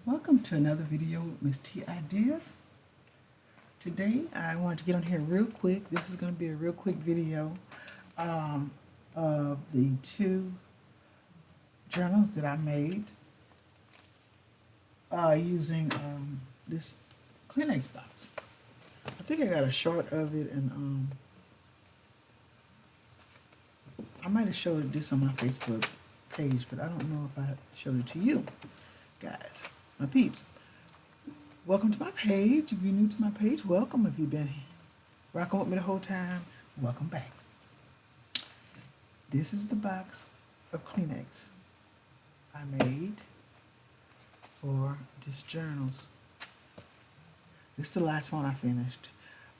Welcome to another video with Miss T Ideas. Today I wanted to get on here real quick. This is going to be a real quick video of the two journals that I made using this Kleenex box. I think I got a short of it, and I might have showed this on my Facebook page, but I don't know if I showed it to you guys, my peeps. Welcome to my page. If you're new to my page, welcome. If you've been rocking with me the whole time, welcome back. This is the box of Kleenex I made for this journals. This is the last one I finished.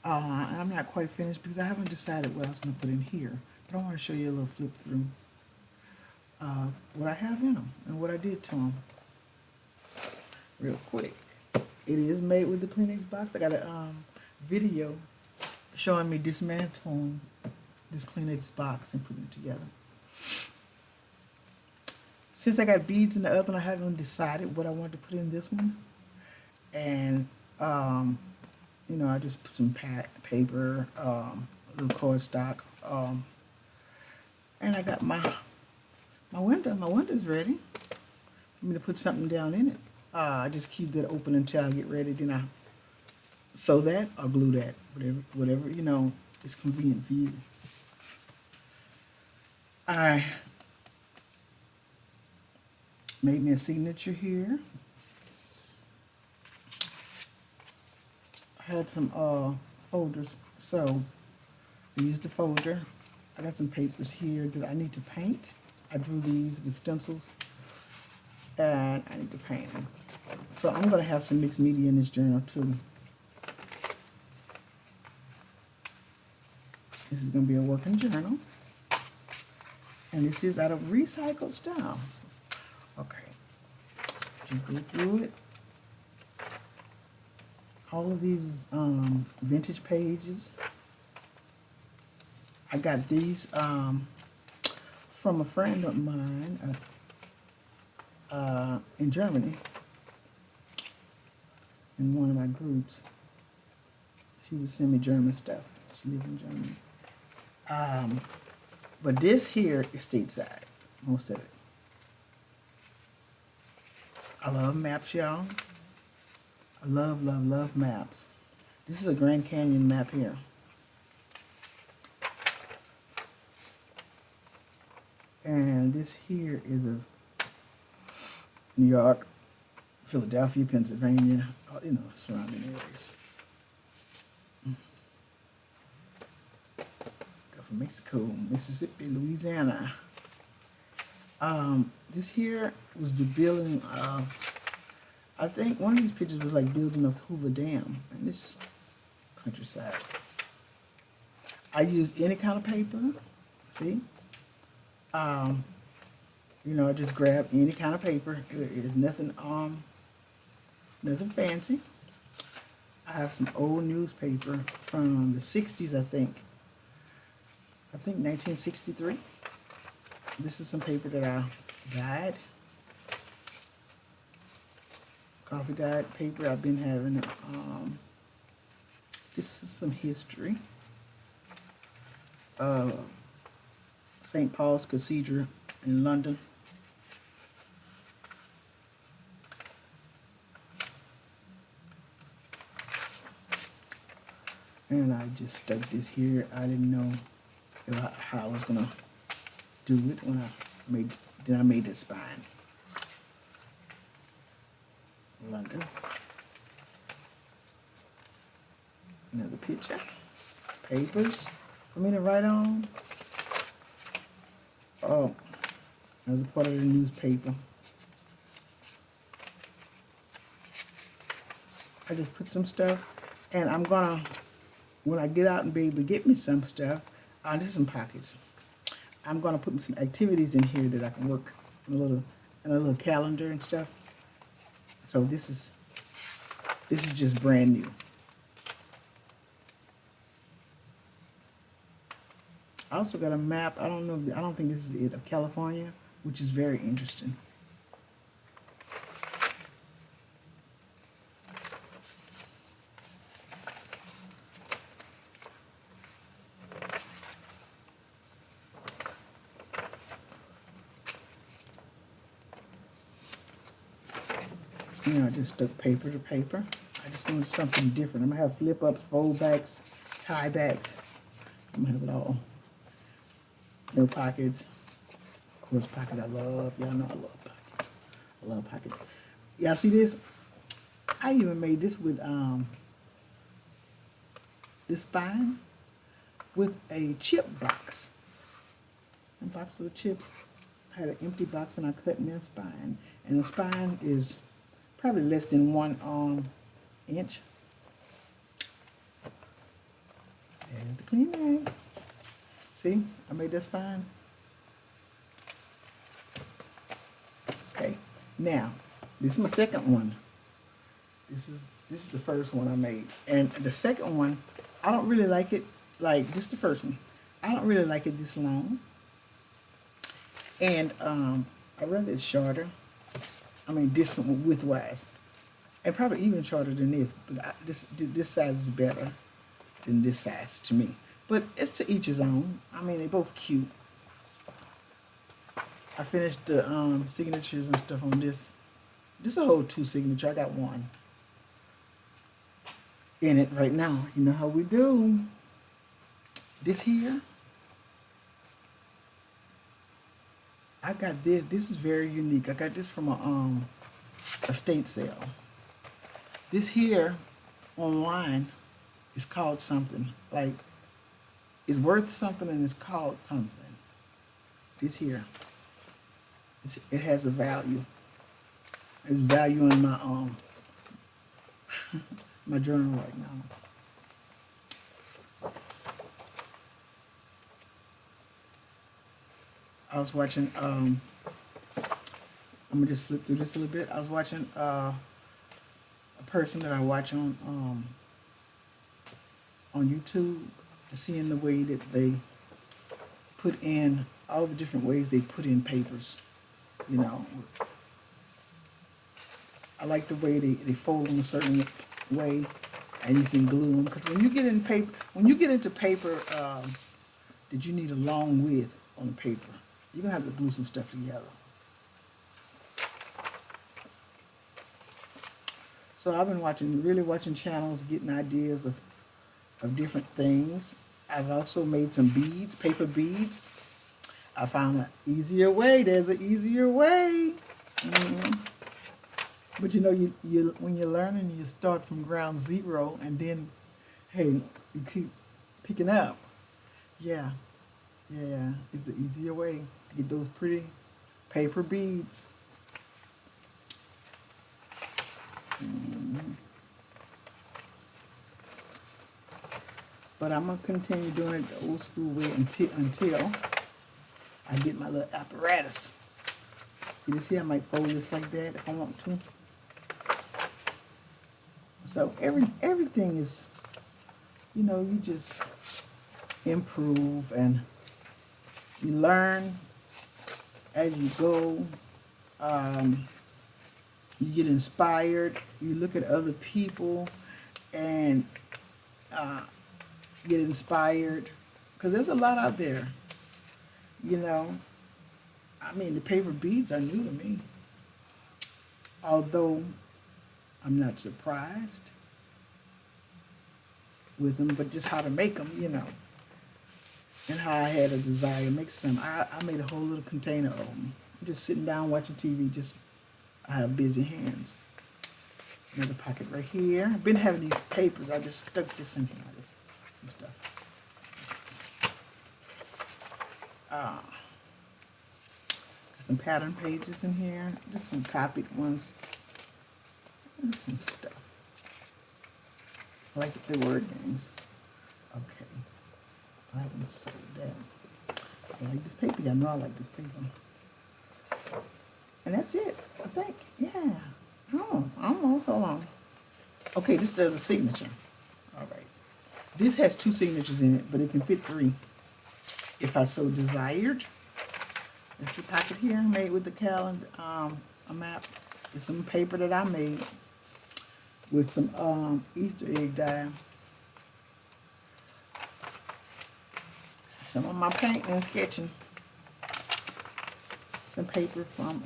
And I'm not quite finished because I haven't decided what I was going to put in here. But I want to show you a little flip through of what I have in them and what I did to them real quick. It is made with the Kleenex box. I got a video showing me dismantling this Kleenex box and putting it together. Since I got beads in the oven, I haven't decided what I want to put in this one. And you know, I just put some paper, a little cardstock, and I got my window. My window's ready for me to put something down in it. I just keep that open until I get ready. Then I sew that or glue that, whatever you know is convenient for you. I made me a signature here. I had some folders, so I used the folder. I got some papers here that I need to paint. I drew these with stencils, and I need to paint them. So I'm going to have some mixed media in this journal too. This is going to be a working journal, and this is out of recycled stuff. Okay, just go through it. All of these vintage pages. I got these from a friend of mine in Germany, in one of my groups. She would send me German stuff. She lives in Germany. But this here is stateside, most of it. I love maps, y'all. I love, love, love maps. This is a Grand Canyon map here. And this here is a New York, Philadelphia, Pennsylvania, you know, surrounding areas. Go from Mexico, Mississippi, Louisiana. This here was the building of, I think one of these pictures was like building of Hoover Dam in this countryside. I used any kind of paper, see? You know, I just grabbed any kind of paper. It is nothing nothing fancy. I have some old newspaper from the 60s, I think 1963. This is some paper that I dyed. Coffee dyed paper I've been having. This is some history. St. Paul's Cathedral in London. And I just stuck this here. I didn't know how I was gonna do it when I made this spine. London. Another picture. Papers for me to write on. Oh, another part of the newspaper. I just put some stuff, and I'm gonna, when I get out and be able to get me some stuff, there's some pockets. I'm gonna put some activities in here that I can work in a little calendar and stuff. So this is just brand new. I also got a map. I don't think this is it, of California, which is very interesting. You know, I just stuck paper to paper. I just wanted something different. I'm gonna have flip ups, fold backs, tie backs. I'm gonna have it all. No pockets. Of course, pockets I love. Y'all know I love pockets. I love pockets. Y'all see this? I even made this with this spine with a chip box. And boxes of chips. I had an empty box and I cut me a spine. And the spine is probably less than 1 inch. There's the Kleenex. See, I made that spine. Okay, now this is my second one. This is the first one I made, and the second one, I don't really like it. Like this is the first one. I don't really like it this long, and I rather it's shorter. I mean, this one width-wise, and probably even shorter than this. But this size is better than this size to me. But it's to each his own. I mean, they're both cute. I finished the signatures and stuff on this. This is a whole 2 signature. I got 1 in it right now. You know how we do. This here, I got this. This is very unique. I got this from a estate sale. This here online is called something. Like, it's worth something and it's called something. This here, it has a value. There's value in my my journal right now. I was watching. I'm gonna just flip through this a little bit. I was watching a person that I watch on YouTube, seeing the way that they put in all the different ways they put in papers. You know, I like the way they fold them a certain way, and you can glue them. Because when you get into paper that you need a long width on the paper, you're gonna have to glue some stuff together. So I've been really watching channels, getting ideas of different things. I've also made some beads, paper beads. I found an easier way. There's an easier way. But you know, you when you're learning, you start from ground zero, and then, hey, you keep picking up. Yeah, it's the easier way to get those pretty paper beads. But I'm gonna continue doing it the old school way until I get my little apparatus. See this here? I might fold this like that if I want to. So everything is, you know, you just improve and you learn as you go. You get inspired. You look at other people and get inspired, because there's a lot out there. You know, I mean, the paper beads are new to me, although I'm not surprised with them, but just how to make them, you know, and how I had a desire to make some. I made a whole little container of them. I'm just sitting down watching TV, I have busy hands. Another pocket right here. I've been having these papers. I just stuck this in here. Some stuff. Some pattern pages in here. Just some copied ones. And some stuff. I like the word games. Okay. I haven't sold that. I like this paper. Y'all know I like this paper. And that's it, I think. Yeah. Oh, almost. Hold on. Okay, this is the signature. All right. This has 2 signatures in it, but it can fit 3 if I so desired. It's a pocket here made with the calendar, a map. It's some paper that I made with some Easter egg die. Some of my painting and sketching. Some paper from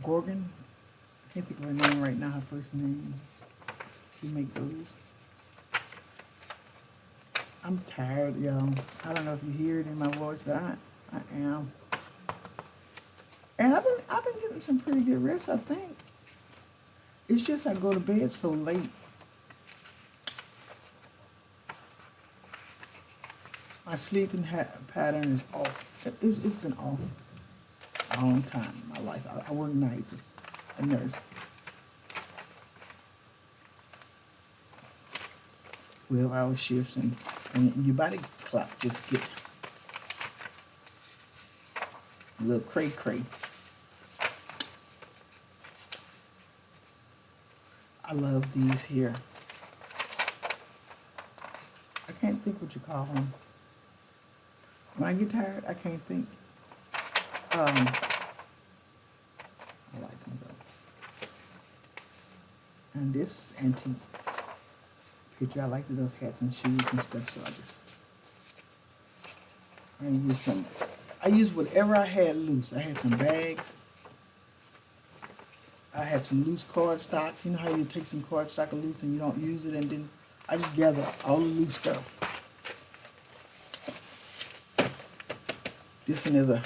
Gorgon. I can't think of her name right now, her first name. She make those. I'm tired, y'all. I don't know if you hear it in my voice, but I am. And I've been getting some pretty good rest, I think. It's just I go to bed so late. My sleeping pattern is off. It's been off a long time in my life. I work nights as a nurse. 12-hour shifts, and your body clock just get a little cray-cray. I love these here. I can't think what you call them. When I get tired, I can't think. I like them though. And this is antique picture. I like those hats and shoes and stuff, so I used whatever I had loose. I had some bags. I had some loose cardstock. You know how you take some cardstock loose and you don't use it, and then I just gather all the loose stuff. This one is a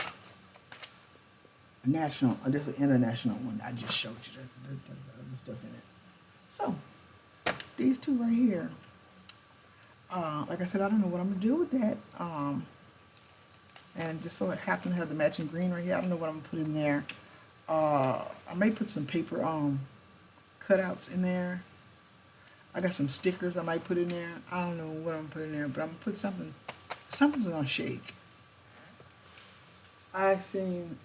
national, or this is an international one. I just showed you the other stuff in it. So, these two right here. Like I said, I don't know what I'm going to do with that. And just so it happened to have the matching green right here. I don't know what I'm going to put in there. I may put some paper cutouts in there. I got some stickers I might put in there. I don't know what I'm going to put in there, but I'm going to put something. Something's going to shake. I seen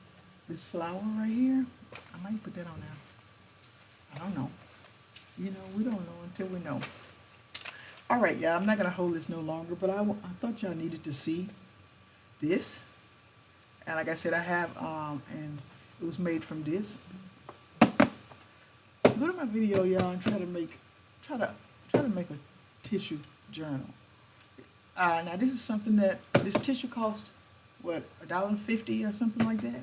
this flower right here. I might put that on there. I don't know. You know, we don't know until we know. All right, y'all. I'm not going to hold this no longer, but I thought y'all needed to see this. And like I said, I have, and it was made from this. Go to my video, y'all, and try to make a tissue journal. Now this is something that this tissue costs what, $1.50 or something like that.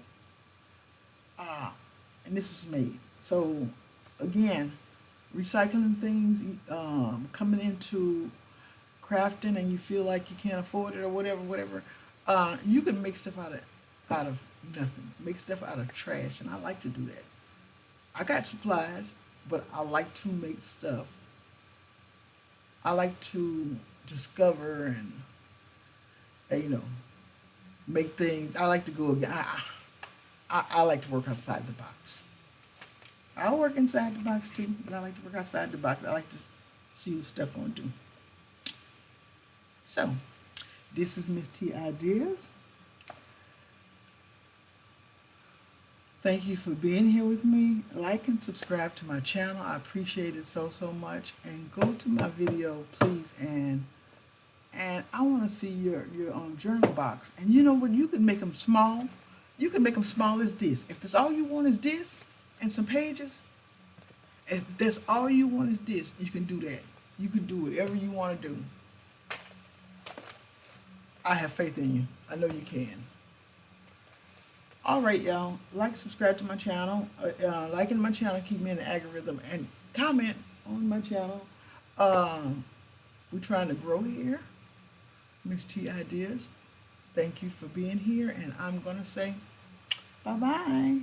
And this is made. So again, recycling things, coming into crafting, and you feel like you can't afford it or whatever. You can make stuff out of nothing. Make stuff out of trash, and I like to do that. I got supplies, but I like to make stuff. I like to discover and you know, make things. I like to go again. I like to work outside the box. I work inside the box too, but I like to work outside the box. I like to see what stuff gonna do. So, this is Miss T Ideas. Thank you for being here with me. Like and subscribe to my channel. I appreciate it so much. And go to my video, please. And I want to see your journal box. And you know what? You can make them small. You can make them small as this. If that's all you want is this and some pages, if that's all you want is this, you can do that. You can do whatever you want to do. I have faith in you. I know you can. All right, y'all. Like, subscribe to my channel. Liking my channel keep me in the algorithm, and comment on my channel. We're trying to grow here. Miss T Ideas. Thank you for being here, and I'm gonna say bye-bye.